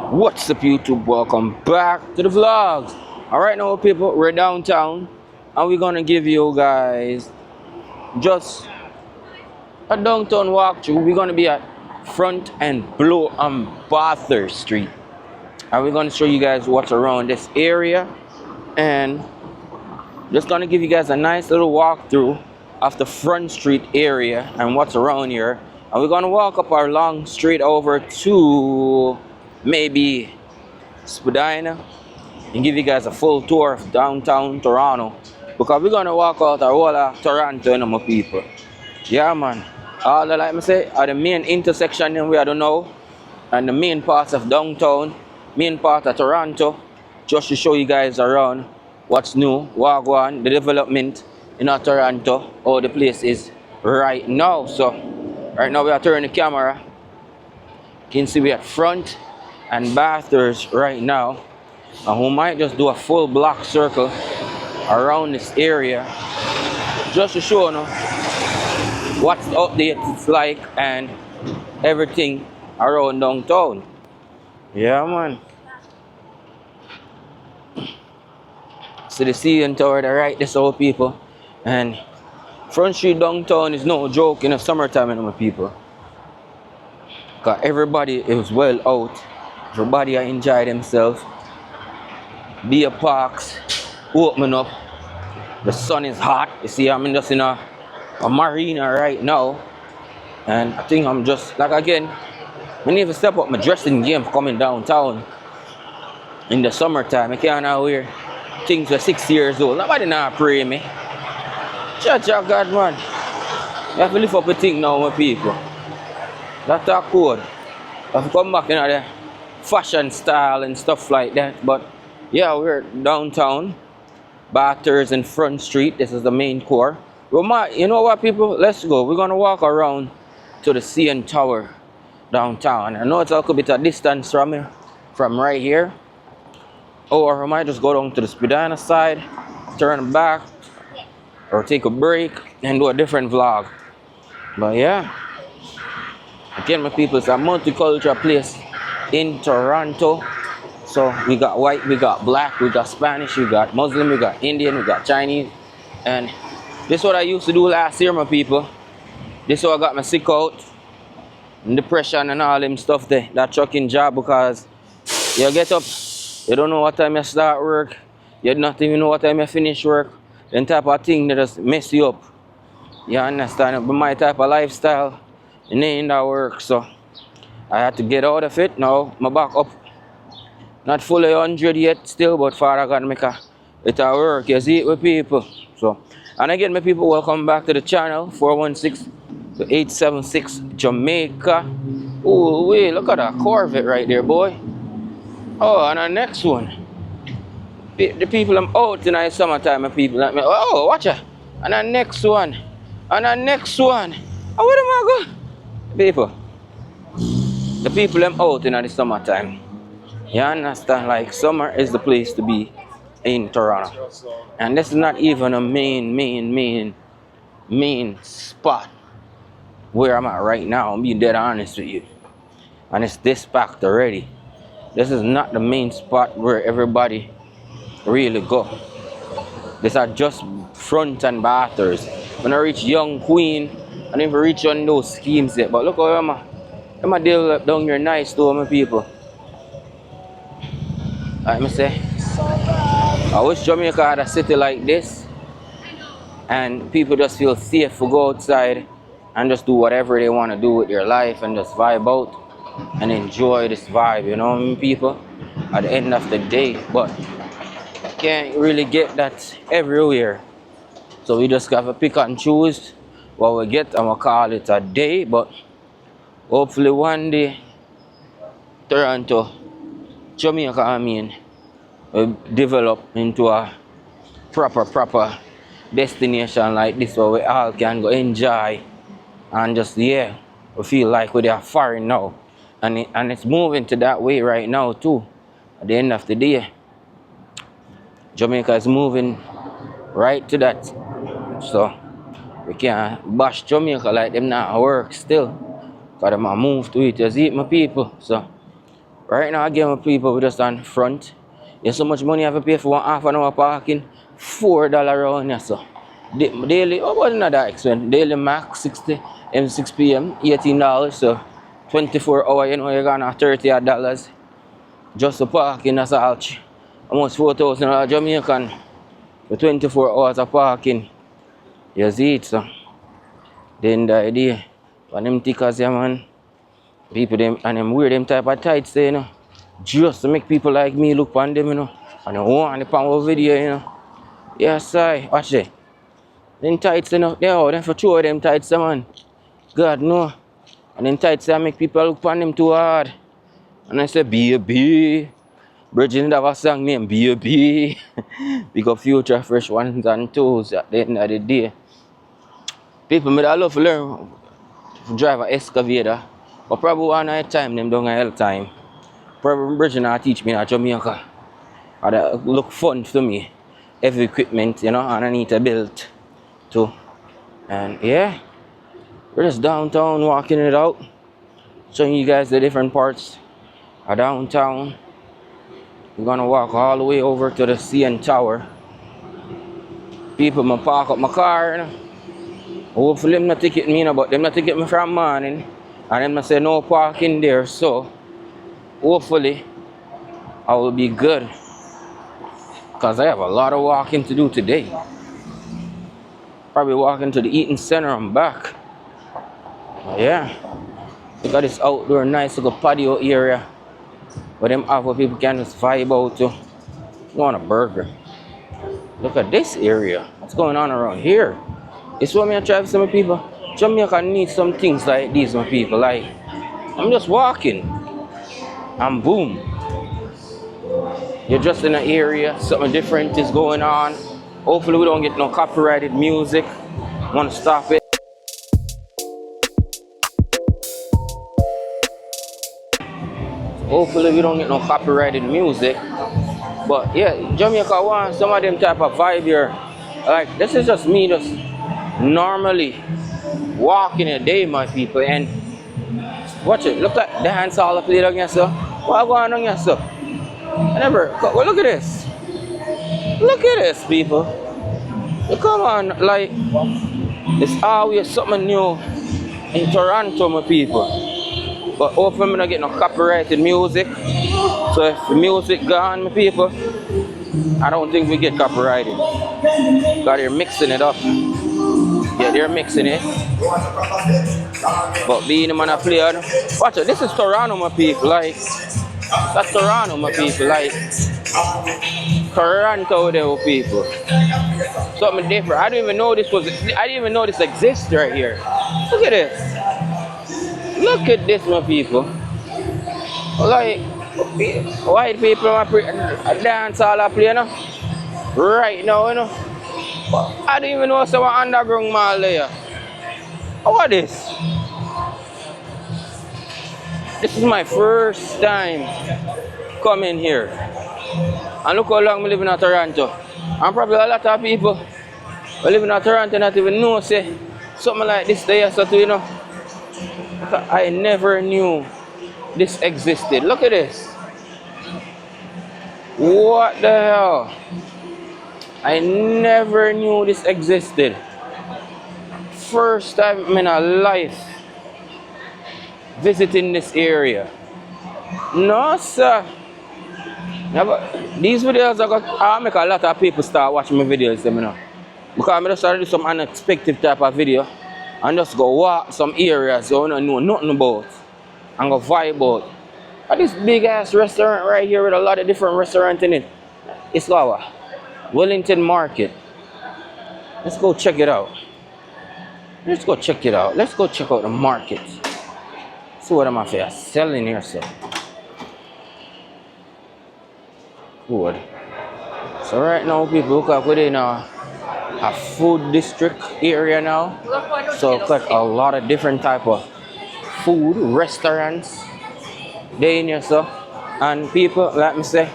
What's up, YouTube? Welcome back to the vlogs. Alright now people, we're downtown and we're gonna give you guys just a downtown walkthrough. We're gonna be at Front and Blow on Bathurst Street, and we're gonna show you guys what's around this area, and just gonna give you guys a nice little walkthrough of the Front Street area and what's around here. And we're gonna walk up our long street over to maybe Spadina and give you guys a full tour of downtown Toronto, because we're gonna walk out our whole of Toronto, my people. Yeah man, all the, like I say, are the main intersection in where I don't know, and the main parts of downtown, main part of Toronto, just to show you guys around what's new, Wagwan, the development in Toronto, how the place is right now. So right now we are turning the camera. You can see we at Front and Bathurst right now, and we might just do a full block circle around this area just to show you what's up there it's like and everything around downtown. Yeah man, so the CN Tower, the right, this all people, and Front Street downtown is no joke in the summertime, my people, because everybody is well out. Everybody enjoy themselves. Beer parks open up. The sun is hot. You see, I'm just in a marina right now, and I think I'm just like, again, I need to step up my dressing game for coming downtown in the summertime. I can't now wear things for 6 years old. Nobody now pray me. Church of God, man. You have to lift up a thing now, my people. That's our code. I have to come back in the fashion style and stuff like that. But yeah, we're downtown Bathurst and Front Street. This is the main core. You know what, people, let's go. We're gonna walk around to the CN Tower downtown. I know it's a little bit of distance from here, from right here, or we might just go down to the Spadina side, turn back, or take a break and do a different vlog. But yeah, again, my people, it's a multicultural place in Toronto. So we got white, we got black, we got Spanish, we got Muslim, we got Indian, we got Chinese. And this is what I used to do last year, my people. This is how I got my sick out and depression and all them stuff there, that trucking job, because you get up, you don't know what time you start work, you don't even know what time you finish work. Then type of thing that just mess you up. You understand? But my type of lifestyle, it ain't that work, so I had to get out of it. Now my back up, not fully 100 yet still, but Father God make it a work. You see it with people. So, and again, my people, welcome back to the channel. 416-876 Jamaica. Oh wait, look at that Corvette right there, boy. Oh, and the next one, the people I'm out in the summertime, my people like me. Oh, watch it. And the next one, and the next one. Oh, where am I going? People, the people I'm out in the summertime. You understand? Like, summer is the place to be in Toronto, and this is not even a main spot where I'm at right now. I'm being dead honest with you, and it's this packed already. This is not the main spot where everybody really go. These are just Front and Bathurst. When I reach Young Queen, I don't even reach on those schemes yet. But look how I'm develop down here nice too, my people. Let me say, I wish Jamaica had a city like this, and people just feel safe to go outside and just do whatever they want to do with their life and just vibe out and enjoy this vibe, you know what I mean, people, at the end of the day. But can't really get that everywhere, so we just have to pick and choose what we get and we call it a day. But hopefully one day Toronto, Jamaica, I mean, will develop into a proper destination like this where we all can go enjoy and just, yeah, we feel like we are foreign now, and it's moving to that way right now too. At the end of the day, Jamaica is moving right to that. So we can't bash Jamaica like them not work still, because them a move to it. You see it, my people. So Right now, again, with people, we just on front. You so much money you have to pay for one half an hour parking. $4 around here, so. Daily, oh, but not that expensive. Daily max 60 M6 PM, $18. So 24 hours, you know, you're gonna $30 just for parking. That's all. Almost $4,000 Jamaican with 24 hours of parking. You see it, so. Then the idea, when them tickers, yeah, man. People them and them wear them type of tights, you know, just to make people like me look on them, you know, and they want the power video, you know. Yes, I watch it. Them tights, you know, they are them for sure them tights, man. God no. And them tights they make people look on them too hard. And I say, baby. Bridget have a song named Baby. Because future fresh ones and twos at the end of the day. People may love to learn to drive an excavator. But probably one night time, them don't have time. Probably Bridget not teach me in Jamaica. Or that look fun to me. Heavy equipment, you know, and I need to build too. And yeah, we're just downtown walking it out. Showing you guys the different parts of downtown. We're gonna walk all the way over to the CN Tower. People may park up my car, you know. Hopefully them not ticket me, you know, but them not ticket me from morning. And them not say no parking there, so hopefully I will be good. Because I have a lot of walking to do today. Probably walking to the eating center and back. Yeah. Look at this outdoor nice little patio area. Where them have where people can just vibe out to. You want a burger. Look at this area. What's going on around here? It's what me I try to some people. Jamaica needs some things like these, my people. Like, I'm just walking. And boom. You're just in an area, something different is going on. Hopefully we don't get no copyrighted music. Want to stop it. Hopefully we don't get no copyrighted music. But yeah, Jamaica wants some of them type of vibe here. Like, this is just me just normally walking a day, my people. And watch it, look like dance all the play against sir. What going on here, sir? I never, well, look at this. Look at this, people. Come on, like, it's always something new in Toronto, my people. But hopefully I'm not getting no copyrighted music. So if the music gone, my people, I don't think we get copyrighted. Because they're mixing it up. Yeah, they're mixing it. But being the man I play on, watch it, this is Toronto, my people. Like, that's Toronto, my people. Like, Toronto, there, people. Something different. I didn't even know this exists right here. Look at this. Look at this, my people. Like, white people dance all I play, you know? Right now, you know? I didn't even know someone underground mall there. What is this? This is my first time coming here. And look how long I live in Toronto. And probably a lot of people who live in Toronto not even know say something like this there, so you know. I never knew this existed. Look at this. What the hell? I never knew this existed. First time in my life visiting this area. No, sir. These videos I make a lot of people start watching my videos, you know. Because I just started to do some unexpected type of video and just go walk some areas you don't know nothing about and go vibe out. And this big ass restaurant right here with a lot of different restaurants in it. It's called Wellington Market. Let's go check it out. Let's go check it out. Let's go check out the market. See what I'm after selling here, sir. Good. So right now, people, look like we're in a food district area now. So it's like a lot of different type of food restaurants. They in here, sir. And people, let me say,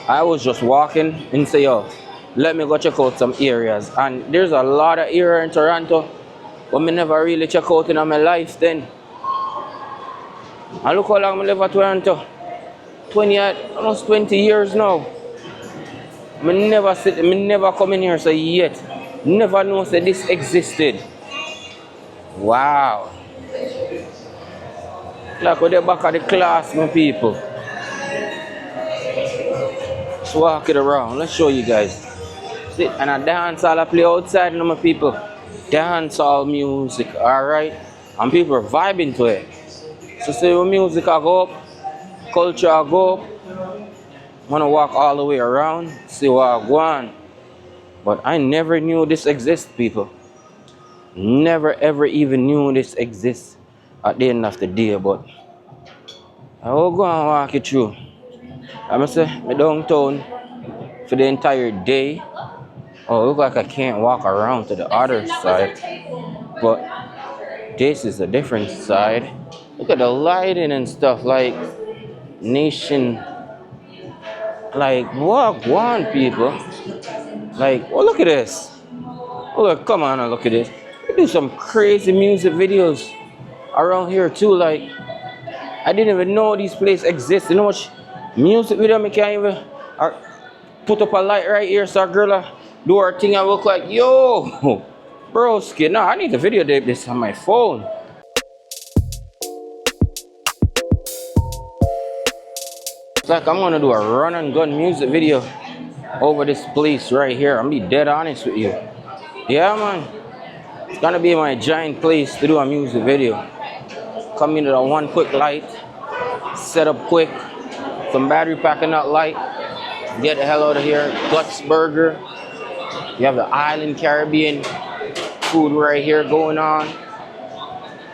I was just walking and say, yo, let me go check out some areas. And there's a lot of area in Toronto but I never really check out in my life then. And look how long I live in Toronto. almost 20 years now. Me never come in here so yet. Never know that this existed. Wow. Like with the back of the class, my people. Let's walk it around. Let's show you guys. See, and a dance all I play outside, my people. Dance all music, alright? And people are vibing to it. So see the music I go up, culture I go up. I'm gonna walk all the way around, see what I want. But I never knew this exists, people. Never ever even knew this exists at the end of the day, but I will go and walk it through. I'm gonna say me downtown for the entire day. Oh, look like I can't walk around to the other side. But this is a different side. Look at the lighting and stuff, like nation, like walk one people. Like, oh look at this. Oh look, come on and look at this. We do some crazy music videos around here too. Like, I didn't even know these places exist. You know much music video I can't even put up a light right here so a girl do her thing and look like, yo, broski. No, I need to videotape this on my phone. It's like I'm gonna do a run and gun music video over this place right here. I'm gonna be dead honest with you. Yeah, man. It's gonna be my giant place to do a music video. Come into the one quick light, set up quick, some battery packing that light, get the hell out of here. Guts Burger. You have the Island Caribbean food right here going on.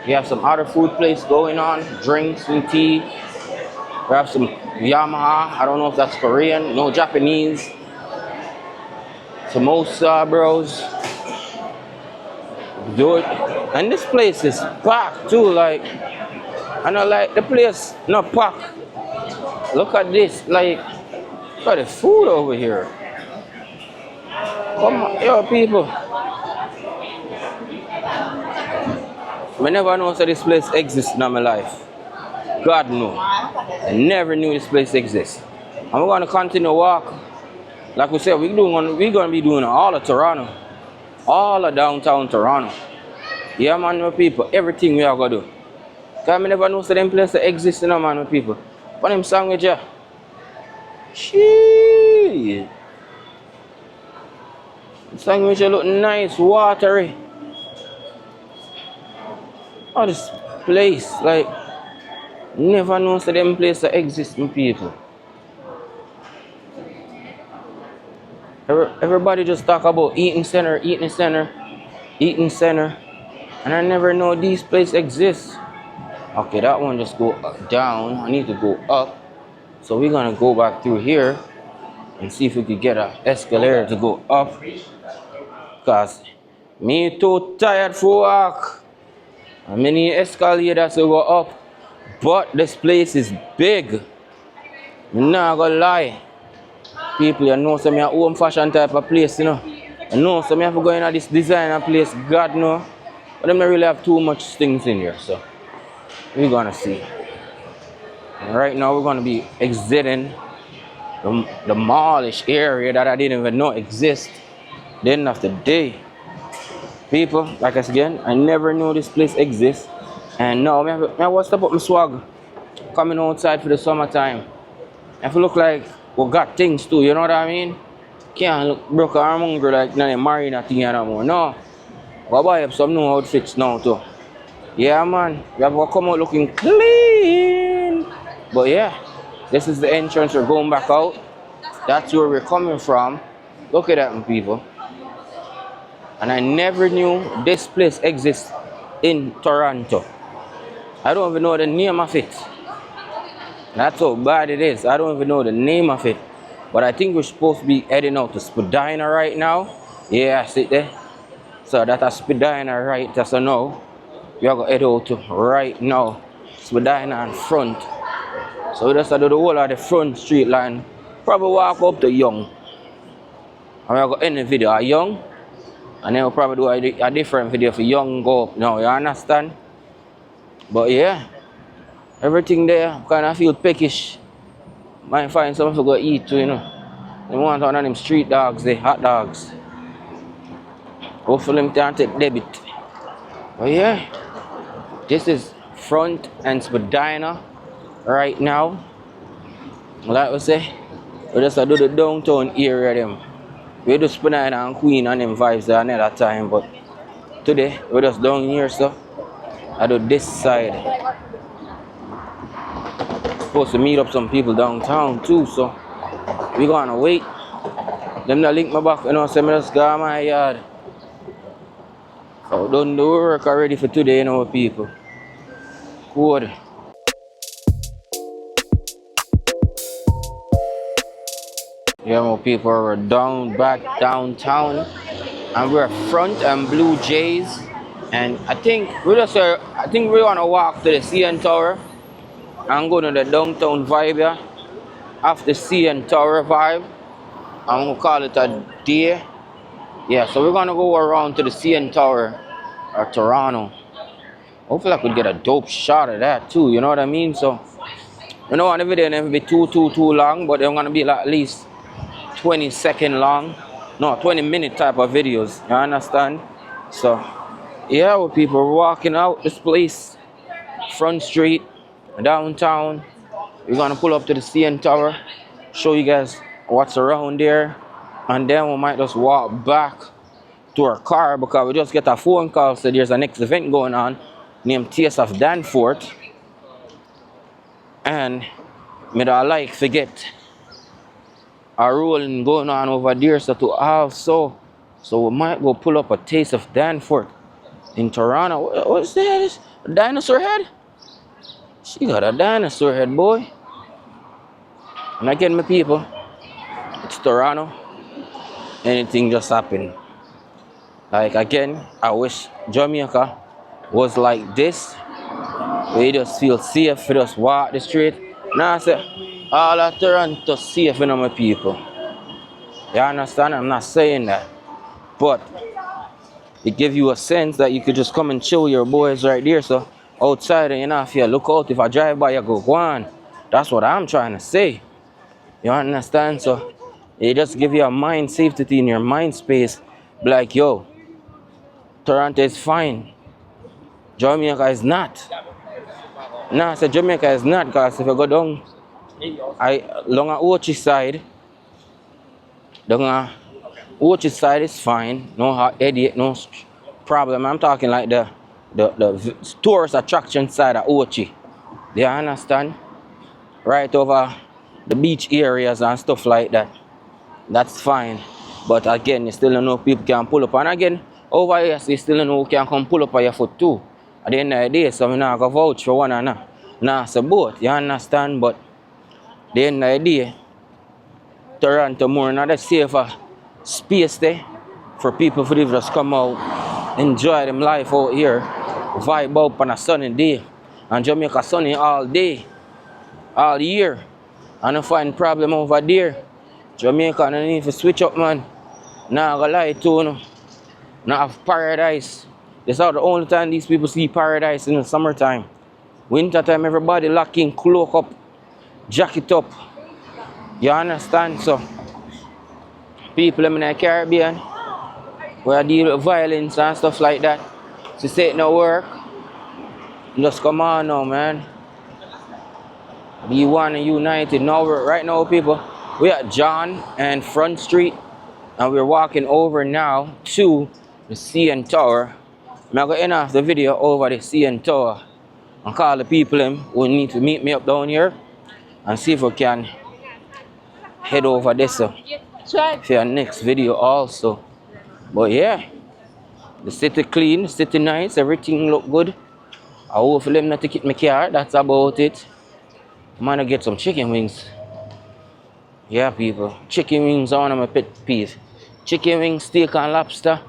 You have some other food place going on, drinks and tea. We have some Yamaha, I don't know if that's Korean, no Japanese. Samosa bros. Dude, and this place is packed too, like, and I like the place not packed. Look at this, like, look at the food over here. Come on, yo people. I never know that this place exists in my life. God knows. I never knew this place exists. And we're gonna continue to walk. Like we said, we're gonna be doing all of Toronto. All of downtown Toronto. Yeah, man, my people, everything we are gonna do. Cause I never know that them places exist, man, my people. What them song with you? Shit. The song with you look nice, watery. Oh, this place, like, never know that them places exist, my people. Everybody just talk about eating center, eating center, eating center. And I never know these places exist. Okay, that one just go down. I need to go up. So we're gonna go back through here and see if we could get an escalator to go up. Cause me too tired for walk. I need escalators to go up. But this place is big. I'm not gonna lie. People, you know, some home fashion type of place, you know. I know some have to go into this designer place, God know. But them don't really have too much things in here, so we're gonna see. And right now we're gonna be exiting the mallish area that I didn't even know exists. The end of the day. People, like I said again, I never knew this place exists. And now I want to step up my swag coming outside for the summertime. If you look like we got things too, you know what I mean? Can't look broke or hungry like no marrying a thing anymore. No. We buy up some new outfits now too. Yeah, man. We have to come out looking clean. But yeah, this is the entrance. We're going back out. That's where we're coming from. Look at that, people. And I never knew this place exists in Toronto. I don't even know the name of it. That's how bad it is. I don't even know the name of it. But I think we're supposed to be heading out to Spadina right now. Yeah, see there. So that's Spadina right. That's a no. We are going to head out to right now. Spadina in front. So we just do the whole of the front street line. Probably walk up to Young. And we're going to end the video at Young. And then we'll probably do a different video for Young go up now. You understand? But yeah. Everything there kind of feel peckish. Might find something to go eat too, you know. They want one of them street dogs, the hot dogs. Hopefully them can take debit. But yeah, this is Front and Spadina right now. Like we say, we just do the downtown area them. We do Spadina and Queen and them vibes there another time, but today we're just down here, so I do this side. Supposed to meet up some people downtown too, so we gonna wait. Them not link me back, you know, so I just go my yard. So done the work already for today, you know, people. Good. Yeah, more people are back downtown, and we're Front and Blue Jays, and I think we wanna walk to the CN Tower and go to the downtown vibe here. After CN Tower vibe, I'm gonna call it a day. Yeah, so we're gonna go around to the CN Tower or Toronto. Hopefully I could get a dope shot of that too, you know what I mean? So you know, the video never be too long, but they're gonna be like at least 20-second long, no, 20-minute type of videos, you understand? So yeah, with people walking out this place, Front Street, downtown. We're gonna pull up to the CN Tower, show you guys what's around there, and then we might just walk back to our car because we just get a phone call, so there's a next event going on named Taste of Danforth, and me don't like forget a rolling going on over there, so to also, so we might go pull up a Taste of Danforth in Toronto. What's that? A dinosaur head? She got a dinosaur head, boy. And again, my people, it's Toronto. Anything just happened. Like again, I wish Jamaica was like this. We just feel safe, we just walk the street. Now I say, all of Toronto safe, you know, my people. You understand? I'm not saying that. But it gives you a sense that you could just come and chill with your boys right there. So outside, you know, if you look out, if I drive by, you go on. That's what I'm trying to say. You understand? So it just give you a mind safety in your mind space. Be like, yo, Toronto is fine. Jamaica is not. No, I said Jamaica is not, because if you go down along Ochi side, Ochi side is fine. No hot headache, no problem. I'm talking like the tourist attraction side of Ochi. Do you understand? Right over the beach areas and stuff like that. That's fine. But again, you still don't know people can pull up. And again, over here, so you still don't know who can come pull up on your foot too. At the end of the day, so I'm not going to vouch for one or not. Nah, it's a boat, you understand? But at the end of the day, Toronto more another safer space there for people to just come out, enjoy them life out here, vibe out on a sunny day. And Jamaica sunny all day, all year. And I find problem over there. Jamaica don't need to switch up, man. Nah, I gonna lie to you. Not have paradise. This is the only time these people see paradise in the summertime. Winter time, everybody lock in, cloak up, jacket up. You understand? So, people in the Caribbean, where I deal with violence and stuff like that, to say it no work, just come on now, man. Be one and united. Now, right now, people, we at John and Front Street, and we're walking over now to the CN Tower. I'm going to end off the video over the CN Tower and call the people who need to meet me up down here and see if we can head over this for your next video also. But yeah, the city clean, the city nice, everything look good. I hope for them not to keep my car, that's about it. I'm gonna get some chicken wings. Yeah, people, chicken wings are one of my pet peeves. Chicken wings, steak and lobster.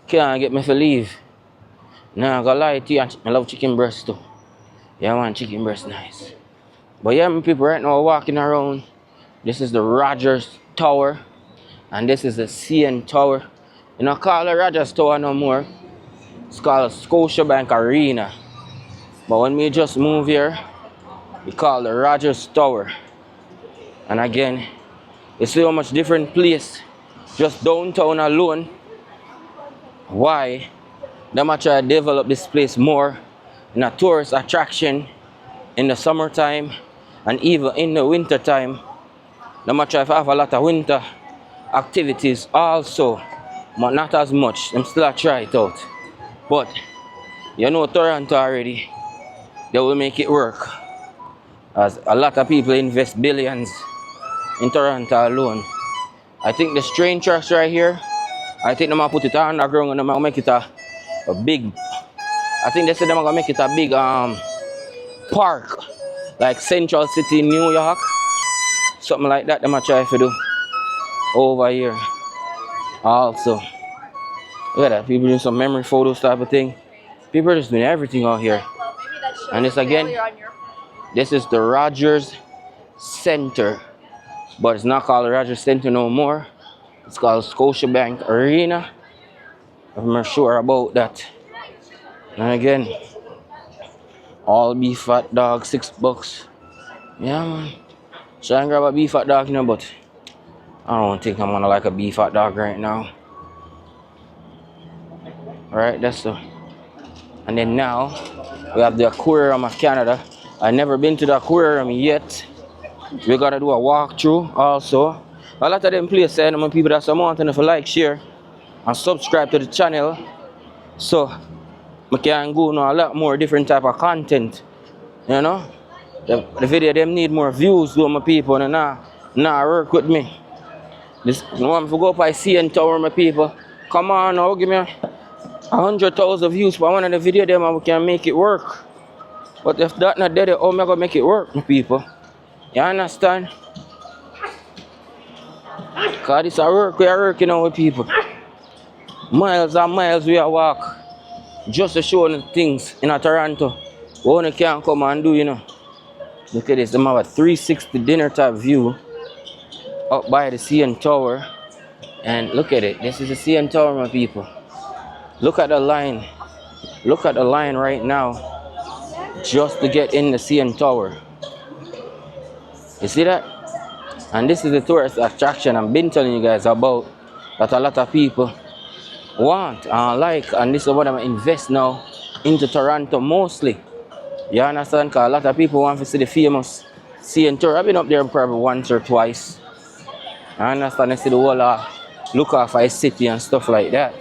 Can't get me to leave. Nah, I gotta lie to you, I love chicken breast too. Yeah, man, chicken breast nice. But yeah, my people, right now walking around. This is the Rogers Tower, and this is the CN Tower. You don't call it Rogers Tower no more. It's called Scotiabank Arena. But when we just move here, we call it Rogers Tower. And again, you see how much different place just downtown alone. Why them I try to develop this place more in a tourist attraction in the summertime and even in the winter time. Them I try to have a lot of winter activities also, but not as much. Them still try it out. But you know Toronto already, they will make it work. As a lot of people invest billions in Toronto alone. I think the train tracks right here, I think they're gonna put it underground and they're gonna make it a big, I think they said they're gonna make it a big park, like Central City, New York. Something like that they're gonna try to do over here also. Look at that, people doing some memory photos type of thing. People are just doing everything out here. And this again, this is the Rogers Center. But it's not called the Rogers Center no more. It's called Scotiabank Arena. I'm not sure about that. And again, all beef hot dog, $6. Yeah, man. So I can grab a beef hot dog, you know, but I don't think I'm gonna like a beef hot dog right now. Alright, that's the. And then now we have the Aquarium of Canada. I've never been to the aquarium yet. We gotta do a walkthrough also. A lot of them places, and people that's wanting to like, share, and subscribe to the channel, so we can go on a lot more different type of content. You know, the video them need more views, though, my people, and nah work with me. This you want me to go up by CN Tower, my people. Come on now, give me 100,000 views for one of the video them, and we can make it work. But if that not there, how am I gonna make it work, my people? You understand? Cause this a work, we are working on with people. Miles and miles we are walk just to show the things in a Toronto. We only can come and do, you know. Look at this, they have a 360 dinner type view up by the CN Tower. And look at it, this is the CN Tower, my people. Look at the line. Look at the line right now just to get in the CN Tower. You see that? And this is the tourist attraction I've been telling you guys about, that a lot of people want and like, and this is what I'm invest now into Toronto mostly. You understand? Because a lot of people want to see the famous CN Tower. I've been up there probably once or twice. I understand, I see the whole look off a city and stuff like that.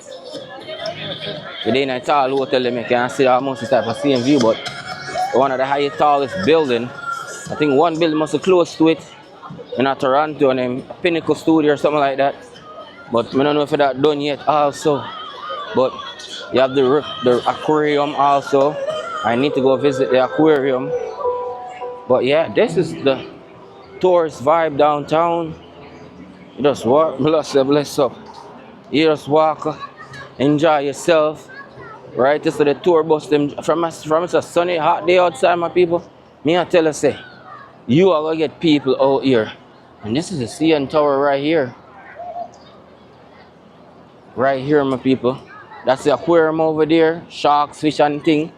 Within a tall hotel, you can see almost the type of same view, but one of the highest, tallest building. I think one building must be close to it in Toronto, and a Pinnacle Studio or something like that. But I don't know if that's done yet also. But you have the aquarium also. I need to go visit the aquarium. But yeah, this is the tourist vibe downtown. You just walk, bless up. You just walk, enjoy yourself. Right? This is the tour bus. Them from it's a sunny, hot day outside, my people. Me I tell you, say, you are gonna get people out here. And this is the CN Tower right here. Right here, my people. That's the aquarium over there. Sharks, fish and thing.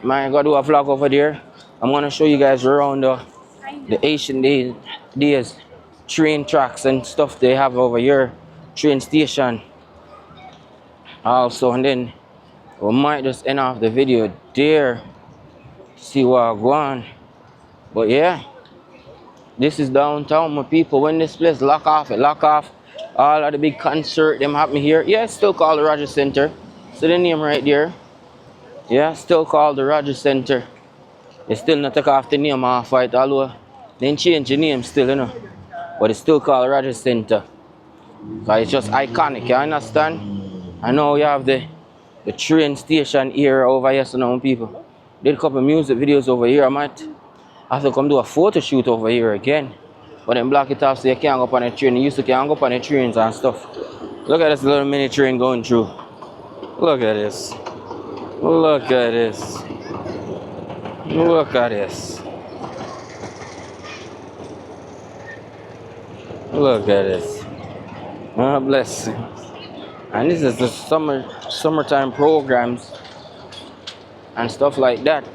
Man, I gotta do a vlog over there. I'm gonna show you guys around the Asian days train tracks and stuff they have over here. Train station. Also, and then we might just end off the video there. See what I go on. But yeah. This is downtown, my people. When this place lock off, it lock off. All of the big concert them happen here. Yeah, it's still called the Rogers Center. So the name right there. Yeah, still called the Rogers Center. They still not take off the name off it, although they change the name still, you know. But it's still called the Rogers Center. Because it's just iconic, you understand? I know you have the train station here over here, so now people. Did a couple of music videos over here. I might have to come do a photo shoot over here again. But then block it off so you can't go up on a train. You used to can't go up on the trains and stuff. Look at this little mini train going through. Look at this. Look at this. Look at this. Look at this. God bless you. And this is the summertime programs and stuff like that.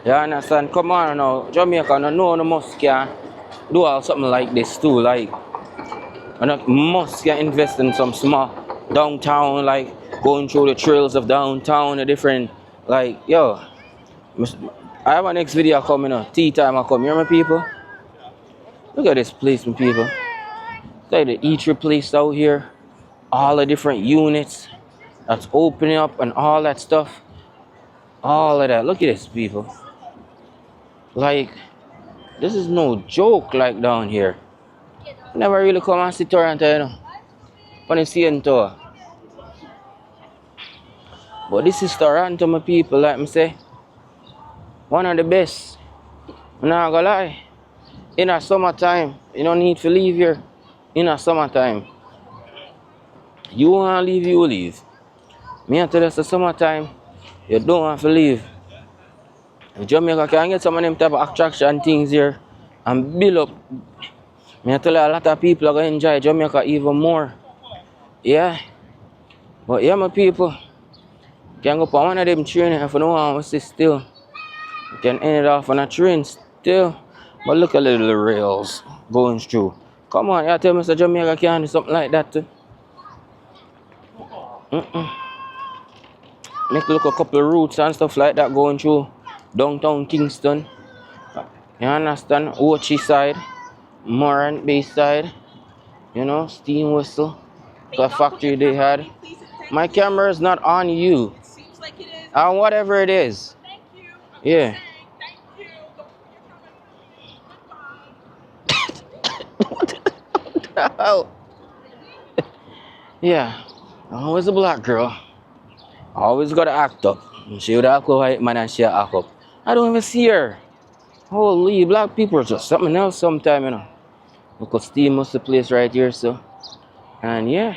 You understand? Come on now, Jamaica, no must can do all something like this too. Like, I not must get invest in some small downtown, like going through the trails of downtown, the different, like, yo, I have a next video coming up. Tea time I come. You hear me, people? Look at this place, my people. Like the eatery place out here. All the different units that's opening up and all that stuff. All of that. Look at this, people. Like, this is no joke, like, down here. Never really come and see Toronto, you know. Funny seeing tour. But this is Toronto, my people, like me say. One of the best. I'm not gonna lie. In the summertime, you don't need to leave here. In the summertime. You wanna leave, you leave. Me I tell you, it's the summertime. You don't have to leave. If Jamaica can get some of them type of attraction things here and build up. Me I tell you, a lot of people are gonna enjoy Jamaica even more. Yeah. But yeah, my people. Can go on one of them trains if you don't want to sit still. You can end it off on a train still. But look at the little rails going through. Come on, you tell me Mr. Jamaica can do something like that too. Make look a couple of routes and stuff like that going through downtown Kingston. You understand? Ochi side, Morant Bay side, you know, Steam Whistle, the factory they had. My camera is not on you. And whatever it is. Yeah. Yeah. Always a black girl. Always gotta act up. She would act like white man and she act up. I don't even see her. Holy, black people are just something else sometime, you know. Look at Steam was the place right here, so. And yeah.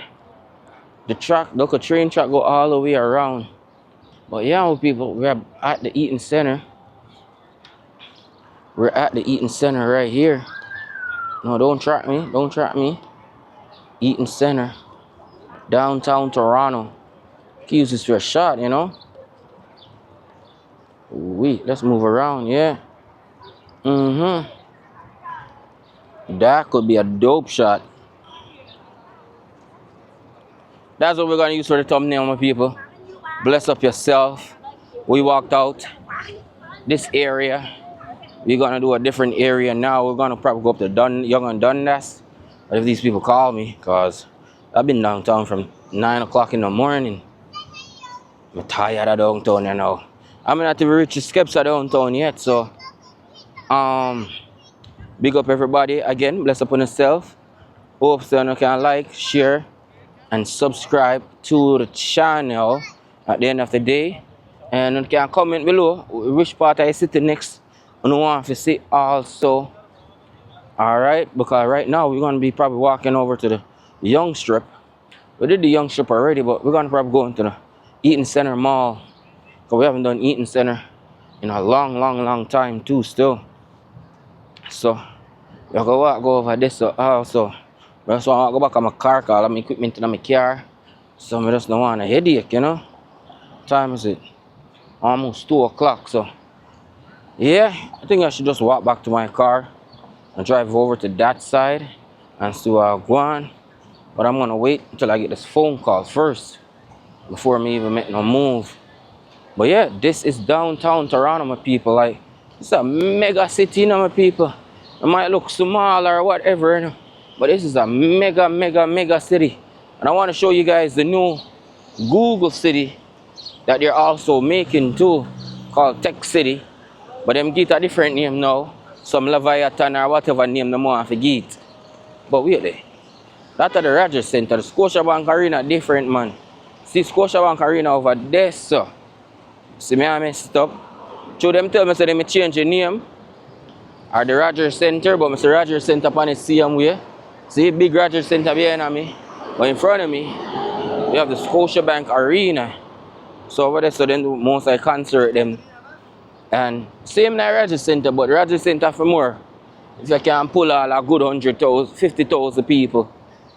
The track, look, a train track go all the way around. But yeah, people, we're at the Eaton Center. We're at the Eaton Center right here. No, don't track me. Don't track me. Eaton Center. Downtown Toronto. Use this for a shot, you know. Wait, let's move around, yeah. That could be a dope shot. That's what we're gonna use for the thumbnail, my people. Bless up yourself. We walked out this area. We're gonna do a different area now. We're gonna probably go up to Young and Dundas. But if these people call me, cause I've been downtown from 9 o'clock in the morning. I'm tired of downtown, you know. I'm not even reached the steps of downtown yet, so big up everybody again. Bless up on yourself. Hope so you can like, share, and subscribe to the channel at the end of the day. And you can comment below which part I sit next and want to see also. Alright, because right now we're gonna be probably walking over to the Young Strip. We did the Young Strip already, but we're gonna probably go into the Eaton Center Mall. Because we haven't done Eaton Center in a long time too still. So we go over this also. But I just want to go back on my car because all my equipment in my car. So I just don't want a headache, you know. What time is it? Almost 2 o'clock, so yeah, I think I should just walk back to my car and drive over to that side and see where I go on. But I'm gonna wait until I get this phone call first before me even make no move. But yeah, this is downtown Toronto, my people. Like, it's a mega city, you know, my people. It might look small or whatever, you know, but this is a mega city. And I want to show you guys the new Google city that they're also making too, called Tech City. But them get a different name now. Some Leviathan or whatever name they want to get. But really, that's at the Rogers Center. The Scotiabank Arena different, man. See Scotiabank Arena over there, so. See me I messed up. So them tell me so they may change the name. Or the Rogers Center, but Mr. Rogers Center upon the same way. See big Rogers Center behind me. But in front of me, we have the Scotiabank Arena. So over there, so then most I concert them. And same like Rogers Center, but Rogers Center for more. If you can pull all a good 100,000, 50,000 people.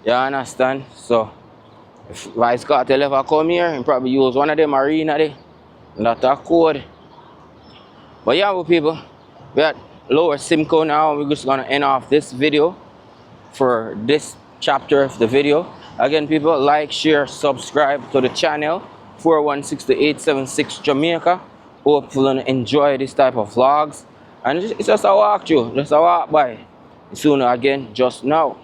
You understand? So if Vice Cartel ever come here, and probably use one of them arena there. That's a code. But yeah, people, we at Lower Simcoe now. We're just gonna end off this video for this chapter of the video. Again, people, like, share, subscribe to the channel. 416-876 Jamaica. Hope you enjoy this type of vlogs. And it's just a walk through, just a walk by. Sooner again, just now.